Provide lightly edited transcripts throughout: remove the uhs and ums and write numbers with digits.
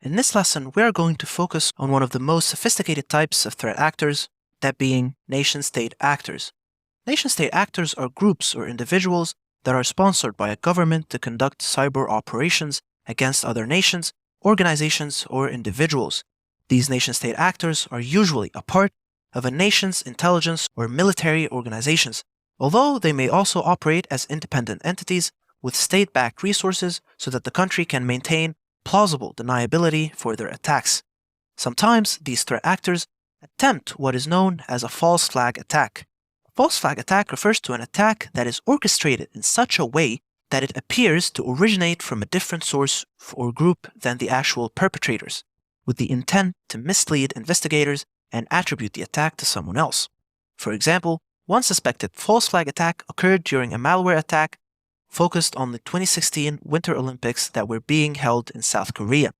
In this lesson, we are going to focus on one of the most sophisticated types of threat actors, that being nation-state actors. Nation-state actors are groups or individuals that are sponsored by a government to conduct cyber operations against other nations, organizations, or individuals. These nation-state actors are usually a part of a nation's intelligence or military organizations, although they may also operate as independent entities with state-backed resources so that the country can maintain plausible deniability for their attacks. Sometimes these threat actors attempt what is known as a false flag attack. A false flag attack refers to an attack that is orchestrated in such a way that it appears to originate from a different source or group than the actual perpetrators, with the intent to mislead investigators and attribute the attack to someone else. For example, one suspected false flag attack occurred during a malware attack focused on the 2016 Winter Olympics that were being held in South Korea.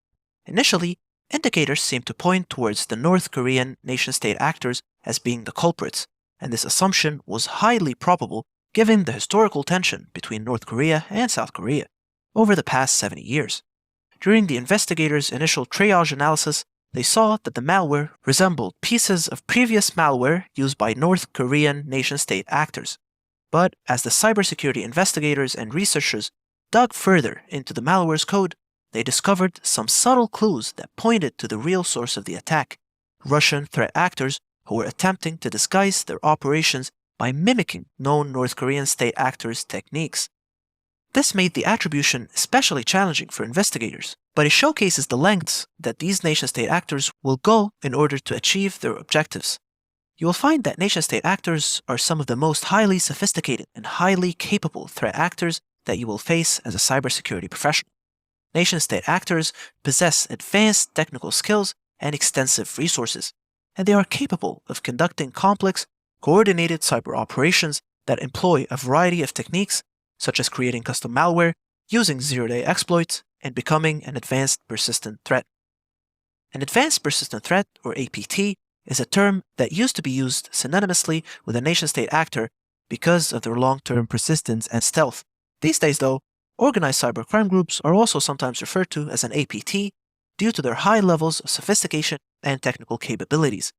Initially, indicators seemed to point towards the North Korean nation-state actors as being the culprits, and this assumption was highly probable given the historical tension between North Korea and South Korea over the past 70 years. During the investigators' initial triage analysis, they saw that the malware resembled pieces of previous malware used by North Korean nation-state actors. But as the cybersecurity investigators and researchers dug further into the malware's code, they discovered some subtle clues that pointed to the real source of the attack: Russian threat actors who were attempting to disguise their operations by mimicking known North Korean state actors' techniques. This made the attribution especially challenging for investigators, but it showcases the lengths that these nation-state actors will go in order to achieve their objectives. You will find that nation-state actors are some of the most highly sophisticated and highly capable threat actors that you will face as a cybersecurity professional. Nation-state actors possess advanced technical skills and extensive resources, and they are capable of conducting complex, coordinated cyber operations that employ a variety of techniques, such as creating custom malware, using zero-day exploits, and becoming an advanced persistent threat. An advanced persistent threat, or APT, is a term that used to be used synonymously with a nation-state actor because of their long-term persistence and stealth. These days, though, organized cybercrime groups are also sometimes referred to as an APT due to their high levels of sophistication and technical capabilities.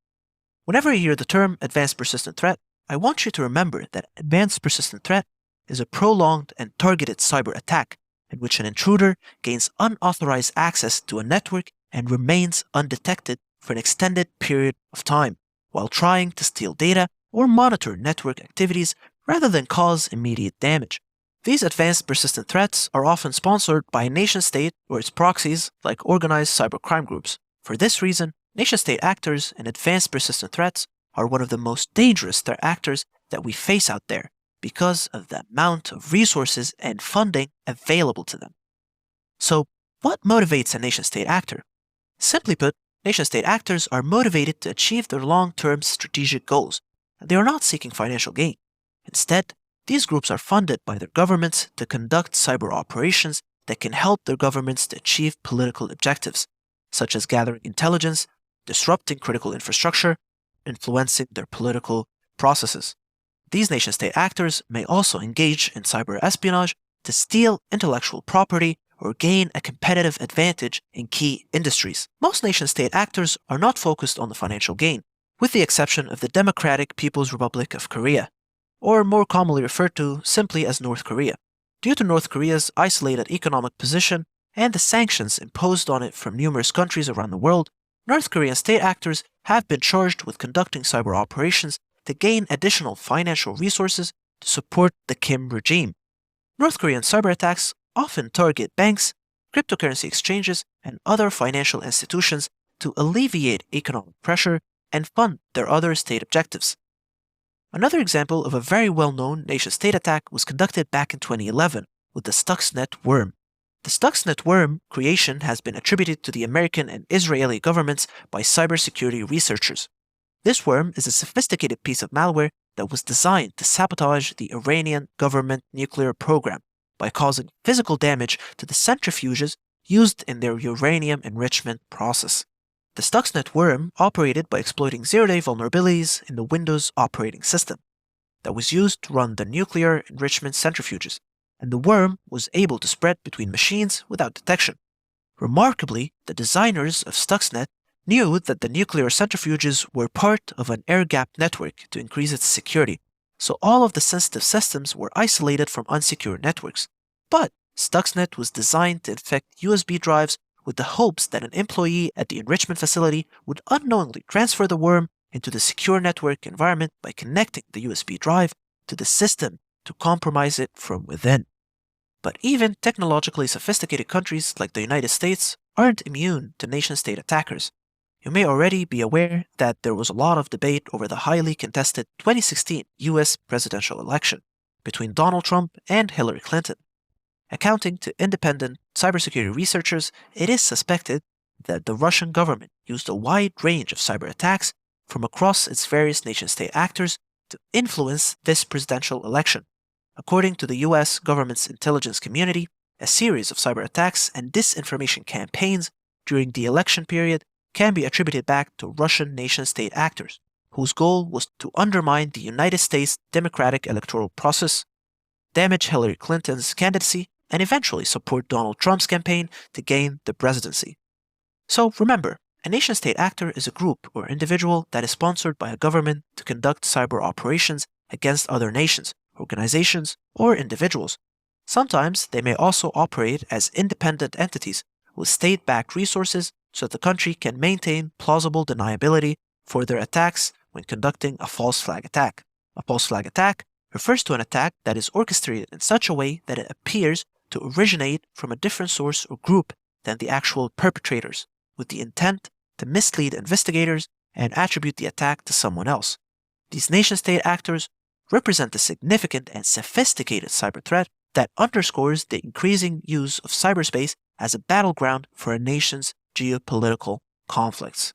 Whenever you hear the term advanced persistent threat, I want you to remember that advanced persistent threat is a prolonged and targeted cyber attack in which an intruder gains unauthorized access to a network and remains undetected for an extended period of time, while trying to steal data or monitor network activities rather than cause immediate damage. These advanced persistent threats are often sponsored by a nation-state or its proxies like organized cybercrime groups. For this reason, nation-state actors and advanced persistent threats are one of the most dangerous threat actors that we face out there because of the amount of resources and funding available to them. So, what motivates a nation-state actor? Simply put, nation-state actors are motivated to achieve their long-term strategic goals, and they are not seeking financial gain. Instead, these groups are funded by their governments to conduct cyber operations that can help their governments to achieve political objectives, such as gathering intelligence, disrupting critical infrastructure, influencing their political processes. These nation-state actors may also engage in cyber espionage to steal intellectual property or gain a competitive advantage in key industries. Most nation-state actors are not focused on the financial gain, with the exception of the Democratic People's Republic of Korea, or more commonly referred to simply as North Korea. Due to North Korea's isolated economic position and the sanctions imposed on it from numerous countries around the world, North Korean state actors have been charged with conducting cyber operations to gain additional financial resources to support the Kim regime. North Korean cyber attacks often target banks, cryptocurrency exchanges, and other financial institutions to alleviate economic pressure and fund their other state objectives. Another example of a very well-known nation-state attack was conducted back in 2011 with the Stuxnet worm. The Stuxnet worm creation has been attributed to the American and Israeli governments by cybersecurity researchers. This worm is a sophisticated piece of malware that was designed to sabotage the Iranian government nuclear program by causing physical damage to the centrifuges used in their uranium enrichment process. The Stuxnet worm operated by exploiting zero-day vulnerabilities in the Windows operating system that was used to run the nuclear enrichment centrifuges, and the worm was able to spread between machines without detection. Remarkably, the designers of Stuxnet knew that the nuclear centrifuges were part of an air-gapped network to increase its security, so all of the sensitive systems were isolated from unsecure networks. But Stuxnet was designed to infect USB drives with the hopes that an employee at the enrichment facility would unknowingly transfer the worm into the secure network environment by connecting the USB drive to the system to compromise it from within. But even technologically sophisticated countries like the United States aren't immune to nation-state attackers. You may already be aware that there was a lot of debate over the highly contested 2016 US presidential election between Donald Trump and Hillary Clinton. Accounting to independent cybersecurity researchers, it is suspected that the Russian government used a wide range of cyber attacks from across its various nation-state actors to influence this presidential election. According to the US government's intelligence community, a series of cyber attacks and disinformation campaigns during the election period can be attributed back to Russian nation-state actors, whose goal was to undermine the United States democratic electoral process, damage Hillary Clinton's candidacy, and eventually support Donald Trump's campaign to gain the presidency. So remember, a nation-state actor is a group or individual that is sponsored by a government to conduct cyber operations against other nations, organizations, or individuals. Sometimes they may also operate as independent entities with state-backed resources so that the country can maintain plausible deniability for their attacks when conducting a false flag attack. A false flag attack refers to an attack that is orchestrated in such a way that it appears to originate from a different source or group than the actual perpetrators, with the intent to mislead investigators and attribute the attack to someone else. These nation-state actors represent a significant and sophisticated cyber threat that underscores the increasing use of cyberspace as a battleground for a nation's geopolitical conflicts.